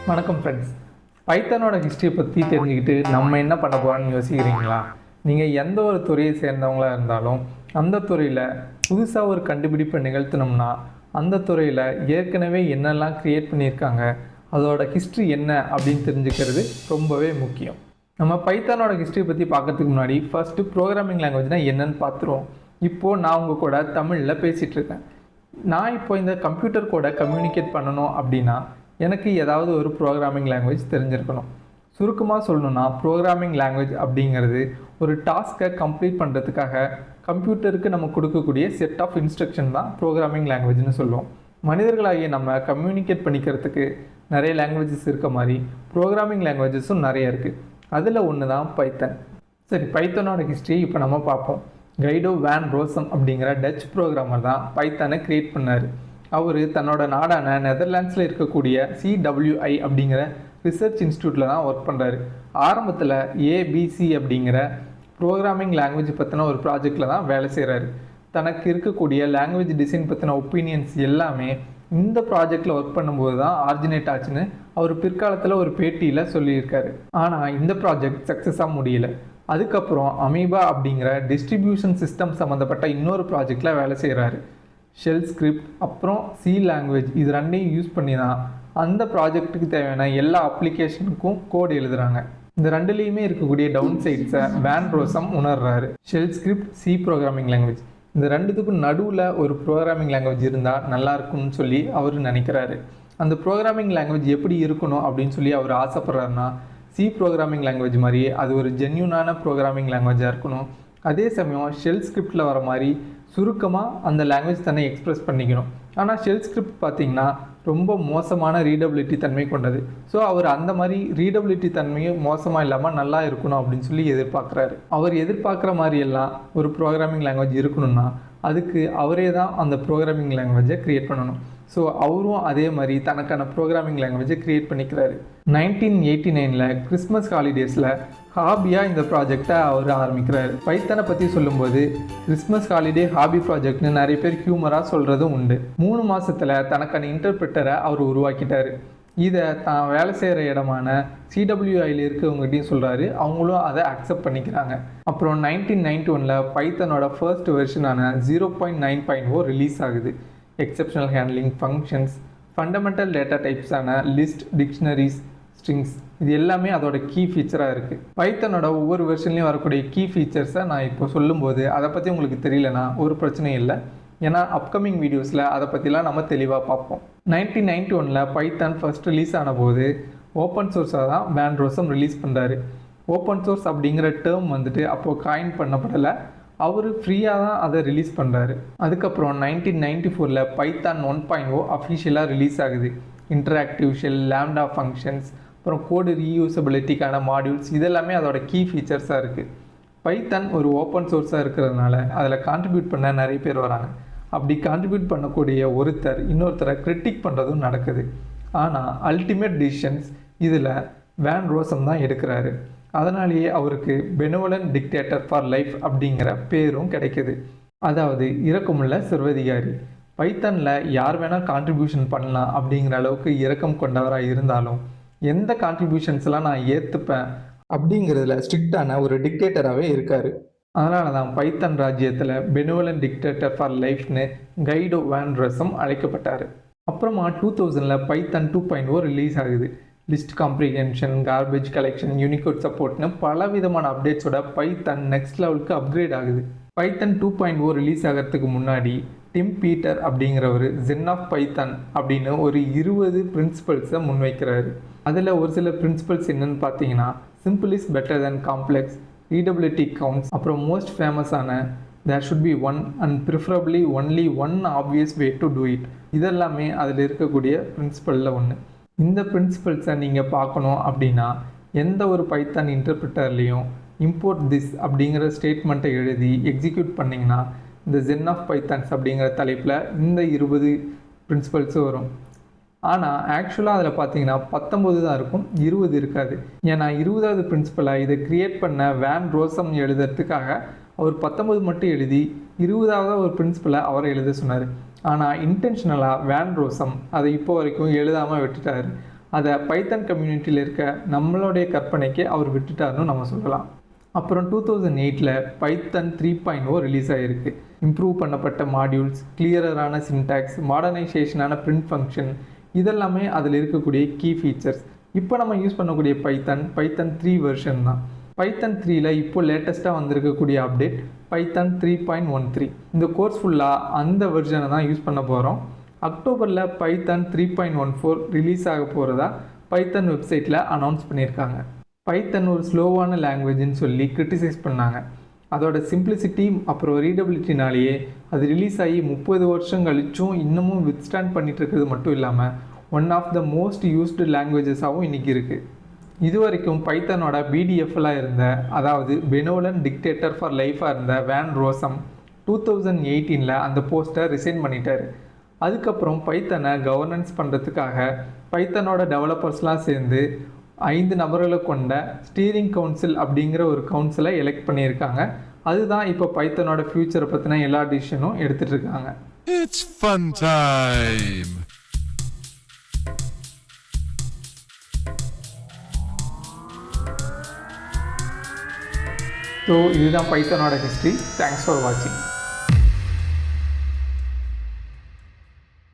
வணக்கம் ஃப்ரெண்ட்ஸ். பைத்தானோட ஹிஸ்ட்ரியை பற்றி தெரிஞ்சுக்கிட்டு நம்ம என்ன பண்ண போகிறோம்னு யோசிக்கிறீங்களா? நீங்கள் எந்த ஒரு துறையை சேர்ந்தவங்களாக இருந்தாலும் அந்த துறையில் புதுசாக ஒரு கண்டுபிடிப்பை நிகழ்த்தினோம்னா அந்த துறையில் ஏற்கனவே என்னெல்லாம் க்ரியேட் பண்ணியிருக்காங்க, அதோட ஹிஸ்ட்ரி என்ன அப்படின்னு தெரிஞ்சுக்கிறது ரொம்பவே முக்கியம். நம்ம பைத்தானோட ஹிஸ்ட்ரியை பற்றி பார்க்கறதுக்கு முன்னாடி ஃபஸ்ட்டு ப்ரோக்ராமிங் லாங்குவேஜ்னால் என்னென்னு பார்த்துருவோம். இப்போது நான் உங்கள் கூட தமிழில் பேசிகிட்ருக்கேன். நான் இப்போ இந்த கம்ப்யூட்டர் கூட கம்யூனிகேட் பண்ணணும் அப்படின்னா எனக்கு ஏதாவது ஒரு ப்ரோக்ராமிங் லாங்குவேஜ் தெரிஞ்சிருக்கணும். சுருக்கமாக சொல்லணுன்னா ப்ரோக்ராமிங் லாங்குவேஜ் அப்படிங்கிறது ஒரு டாஸ்க்கை கம்ப்ளீட் பண்ணுறதுக்காக கம்ப்யூட்டருக்கு நம்ம கொடுக்கக்கூடிய செட் ஆஃப் இன்ஸ்ட்ரக்ஷன் தான் ப்ரோக்ராமிங் லாங்குவேஜ்னு சொல்லுவோம். மனிதர்களாகிய நம்ம கம்யூனிகேட் பண்ணிக்கிறதுக்கு நிறைய லாங்குவேஜஸ் இருக்க மாதிரி ப்ரோக்ராமிங் லாங்குவேஜஸும் நிறைய இருக்குது. அதில் ஒன்று தான் பைத்தன். சரி, பைத்தனோட ஹிஸ்ட்ரி இப்போ நம்ம பார்ப்போம். கைடோ வேன் ரோசம் அப்படிங்கிற டச் ப்ரோக்ராமர் தான் பைத்தானை க்ரியேட் பண்ணார். அவர் தன்னோட நாடான நெதர்லாண்ட்ஸில் இருக்கக்கூடிய CWI அப்படிங்கிற ரிசர்ச் இன்ஸ்டியூட்டில் தான் ஒர்க் பண்ணுறாரு. ஆரம்பத்தில் ABC அப்படிங்கிற ப்ரோக்ராமிங் லாங்குவேஜ் பற்றின ஒரு ப்ராஜெக்டில் தான் வேலை செய்கிறாரு. தனக்கு இருக்கக்கூடிய லாங்குவேஜ் டிசைன் பற்றின ஒப்பீனியன்ஸ் எல்லாமே இந்த ப்ராஜெக்டில் ஒர்க் பண்ணும்போது தான் ஆரிஜினேட் ஆச்சுன்னு அவர் பிற்காலத்தில் ஒரு பேட்டியில் சொல்லியிருக்காரு. ஆனால் இந்த ப்ராஜெக்ட் சக்ஸஸாக முடியல. அதுக்கப்புறம் அமீபா அப்படிங்கிற டிஸ்ட்ரிபியூஷன் சிஸ்டம் சம்மந்தப்பட்ட இன்னொரு ப்ராஜெக்டில் வேலை செய்கிறாரு. ஷெல் ஸ்கிரிப்ட் அப்புறம் C லாங்குவேஜ் இது ரெண்டையும் யூஸ் பண்ணி தான் அந்த ப்ராஜெக்ட்டுக்கு தேவையான எல்லா அப்ளிகேஷனுக்கும் கோட் எழுதுகிறாங்க. இந்த ரெண்டுலேயுமே இருக்கக்கூடிய டவுன் சைட்ஸை வேன் ரோசம் உணர்றாரு. Shell script, C programming language இந்த ரெண்டுத்துக்கும் நடுவில் ஒரு ப்ரோக்ராமிங் லாங்குவேஜ் இருந்தால் நல்லா இருக்கும்னு சொல்லி அவர் நினைக்கிறாரு. அந்த ப்ரோக்ராமிங் லாங்குவேஜ் எப்படி இருக்கணும் அப்படின்னு சொல்லி அவர் ஆசைப்படுறாருன்னா C ப்ரோக்ராமிங் லாங்குவேஜ் மாதிரியே அது ஒரு ஜென்யூனான ப்ரோக்ராமிங் லாங்குவேஜாக இருக்கணும். அதே சமயம் ஷெல் ஸ்கிரிப்டில் வர மாதிரி சுருக்கமாக அந்த லாங்குவேஜ் தன்னை எக்ஸ்ப்ரெஸ் பண்ணிக்கணும். ஆனால் ஷெல் ஸ்கிரிப்ட் பார்த்திங்கன்னா ரொம்ப மோசமான ரீடபிலிட்டி தன்மை கொண்டது. ஸோ அவர் அந்த மாதிரி ரீடபிலிட்டி தன்மையும் மோசமாக இல்லாமல் நல்லா இருக்கணும் அப்படின்னு சொல்லி எதிர்பார்க்குறாரு. அவர் எதிர்பார்க்குற மாதிரியெல்லாம் ஒரு ப்ரோக்ராமிங் லாங்குவேஜ் இருக்கணும்னா அதுக்கு அவரே தான் அந்த ப்ரோக்ராமிங் லாங்குவேஜை க்ரியேட் பண்ணணும். ஸோ அவரும் அதே மாதிரி தனக்கான ப்ரோக்ராமிங் லாங்குவேஜை க்ரியேட் பண்ணிக்கிறாரு. 1989 கிறிஸ்மஸ் ஹாலிடேஸில் ஹாபியாக இந்த ப்ராஜெக்டை அவர் ஆரம்பிக்கிறாரு. பைத்தனை பற்றி சொல்லும்போது கிறிஸ்மஸ் ஹாலிடே ஹாபி ப்ராஜெக்ட்னு நிறைய பேர் ஹியூமராக சொல்கிறதும் உண்டு. 3 மாதத்தில் தனக்கான இன்டர்பிரிட்டரை அவர் உருவாக்கிட்டார். இதை தான் வேலை செய்கிற இடமான CWIயில் இருக்கவங்ககிட்டையும் சொல்கிறாரு. அவங்களும் அதை அக்செப்ட் பண்ணிக்கிறாங்க. அப்புறம் 1991 பைத்தனோட ஃபர்ஸ்ட் வெர்ஷனான 0.9.0 ரிலீஸ் ஆகுது. Exceptional handling, functions, fundamental data டைப்ஸான லிஸ்ட், டிக்ஷனரிஸ், ஸ்ட்ரிங்ஸ் இது எல்லாமே அதோட கீ ஃபீச்சராக இருக்குது. பைத்தனோட ஒவ்வொரு வெர்ஷன்லேயும் வரக்கூடிய கீ ஃபீச்சர்ஸை நான் இப்போ சொல்லும்போது அதை பற்றி உங்களுக்கு தெரியலனா ஒரு பிரச்சனையும் இல்லை. ஏன்னா அப்கமிங் வீடியோஸில் அதை பற்றிலாம் நம்ம தெளிவாக பார்ப்போம். 1991 பைத்தான் ஃபர்ஸ்ட் ரிலீஸ் ஆன போது ஓப்பன் சோர்ஸாக தான் வேன் ரோசம் ரிலீஸ் பண்ணுறாரு. ஓப்பன் சோர்ஸ் அப்படிங்கிற டேர்ம் அப்போது காயின் பண்ணப்படலை. அவர் ஃப்ரீயாக தான் அதை ரிலீஸ் பண்ணுறாரு. அதுக்கப்புறம் 1994 பைத்தான் 1.0 அஃபிஷியலாக ரிலீஸ் ஆகுது. இன்டராக்டிவ் ஷெல், லாம்டா ஃபங்க்ஷன்ஸ், அப்புறம் கோடு ரீயூசபிலிட்டிக்கான மாடியூல்ஸ் இதெல்லாமே அதோட கீ ஃபீச்சர்ஸாக இருக்குது. பைத்தான் ஒரு ஓப்பன் சோர்ஸாக இருக்கிறதுனால அதில் கான்ட்ரிபியூட் பண்ண நிறைய பேர் வராங்க. அப்படி கான்ட்ரிபியூட் பண்ணக்கூடிய ஒருத்தர் இன்னொருத்தரை கிரிட்டிக் பண்ணுறதும் நடக்குது. ஆனால் அல்டிமேட் டிசிஷன்ஸ் இதில் வேன் ரோசம் தான் எடுக்கிறாரு. அதனாலேயே அவருக்கு பெனோவலன்ட் டிக்டேட்டர் ஃபார் லைஃப் அப்படிங்கிற பேரும் கிடைக்கிது. அதாவது இரக்கமுள்ள சர்வதிகாரி. பைத்தானில் யார் வேணால் கான்ட்ரிபியூஷன் பண்ணலாம் அப்படிங்கிற அளவுக்கு இரக்கம் கொண்டவராக இருந்தாலும் எந்த கான்ட்ரிபியூஷன்ஸ்லாம் நான் ஏற்றுப்பேன் அப்படிங்கிறதுல ஸ்ட்ரிக்டான ஒரு டிக்டேட்டராகவே இருக்கார். அதனால தான் பைத்தான் ராஜ்யத்தில் பெனோவலன்ட் டிக்டேட்டர் ஃபார் லைஃப்னு கைடோ வேன் ரோசம் அழைக்கப்பட்டார். அப்புறமா 2000 பைத்தான் 2.0 ரிலீஸ் ஆகுது. List comprehension, garbage collection, Unicode சப்போர்ட்னு பல விதமான அப்டேட்ஸோட பைத்தான் நெக்ஸ்ட் லெவலுக்கு அப்கிரேட் ஆகுது. பைத்தான் 2.0 ரிலீஸ் ஆகிறதுக்கு முன்னாடி டிம் பீட்டர் அப்படிங்கிறவர் ஜென் ஆஃப் பைத்தான் அப்படின்னு ஒரு 20 பிரின்சிபல்ஸை முன்வைக்கிறாரு. அதில் ஒரு சில பிரின்சிபல்ஸ் என்னென்னு பார்த்தீங்கன்னா simple is better than complex, readability counts, அப்புறம் மோஸ்ட் ஃபேமஸான there should be one and preferably only one obvious way to do it இதெல்லாமே அதில் இருக்கக்கூடிய பிரின்சிபலில் ஒன்று. இந்த பிரின்சிபல்ஸை நீங்கள் பார்க்கணும் அப்படின்னா எந்த ஒரு பைத்தான் இன்டர்பிரிட்டர்லேயும் இம்போர்ட் திஸ் அப்படிங்கிற ஸ்டேட்மெண்ட்டை எழுதி எக்ஸிக்யூட் பண்ணிங்கன்னா இந்த ஜென் ஆஃப் பைத்தான்ஸ் அப்படிங்கிற தலைப்பில் இந்த 20 பிரின்சிபல்ஸும் வரும். ஆனால் ஆக்சுவலாக அதில் பார்த்தீங்கன்னா 19 தான் இருக்கும், 20 இருக்காது. ஏன்னா 20வது பிரின்சிபலை இதை க்ரியேட் பண்ண வேன் ரோசம் எழுதுறதுக்காக அவர் 19 மட்டும் எழுதி 20வது ஒரு பிரின்சிபலை அவரை எழுத சொன்னார். ஆனால் இன்டென்ஷனலாக வேன் ரோசம் அதை இப்போ வரைக்கும் எழுதாமல் விட்டுட்டார். அதை பைத்தன் கம்யூனிட்டியில் இருக்க நம்மளுடைய கற்பனைக்கு அவர் விட்டுட்டாருன்னு நம்ம சொல்லலாம். அப்புறம் 2008 பைத்தன் 3.0 ரிலீஸ் ஆகிருக்கு. இம்ப்ரூவ் பண்ணப்பட்ட மாடியூல்ஸ், கிளியரான சின்டாக்ஸ், மாடர்னைசேஷனான பிரிண்ட் ஃபங்க்ஷன், இதெல்லாமே அதில் இருக்கக்கூடிய கீ ஃபீச்சர்ஸ். இப்போ நம்ம யூஸ் பண்ணக்கூடிய பைத்தன் 3 வெர்ஷன் தான். பைத்தன் 3ல் இப்போ லேட்டஸ்ட்டாக வந்திருக்கக்கூடிய அப்டேட் பைத்தன் 3.13. இந்த கோர்ஸ் ஃபுல்லாக அந்த வெர்ஷனை தான் யூஸ் பண்ண போகிறோம். அக்டோபரில் பைத்தன் 3.14 ரிலீஸ் ஆக போகிறதா பைத்தன் வெப்சைட்டில் அனௌன்ஸ் பண்ணியிருக்காங்க. பைத்தன் ஒரு ஸ்லோவான லாங்குவேஜ்னு சொல்லி கிரிட்டிசைஸ் பண்ணாங்க. அதோட சிம்பிளிசிட்டி அப்புறம் ரீடபிலிட்டினாலேயே அது ரிலீஸ் ஆகி 30 வருஷம் கழிச்சும் இன்னமும் வித்ஸ்டாண்ட் பண்ணிட்டு இருக்கிறது மட்டும் இல்லாமல் one of the most used லாங்குவேஜஸாகவும் இன்றைக்கி இருக்குது. இது வரைக்கும் பைத்தனோட பிடிஎஃப்லாம் இருந்த, அதாவது பெனோலன் டிக்டேட்டர் ஃபார் லைஃபாக இருந்த வேன் ரோசம் 2018 அந்த போஸ்ட்டை ரிசைன் பண்ணிட்டார். அதுக்கப்புறம் பைத்தனை கவர்னன்ஸ் பண்ணுறதுக்காக பைத்தனோட டெவலப்பர்ஸ்லாம் சேர்ந்து 5 நபர்களை கொண்ட ஸ்டீரிங் கவுன்சில் அப்படிங்கிற ஒரு கவுன்சிலை எலெக்ட் பண்ணியிருக்காங்க. அதுதான் இப்போ பைத்தனோட ஃபியூச்சரை பற்றின எல்லா டிசிஷனும் எடுத்துகிட்டு இருக்காங்க. It's fun time. ஸோ இதுதான் பைத்தனோட ஹிஸ்ட்ரி. தேங்க்ஸ் ஃபார் வாட்சிங்.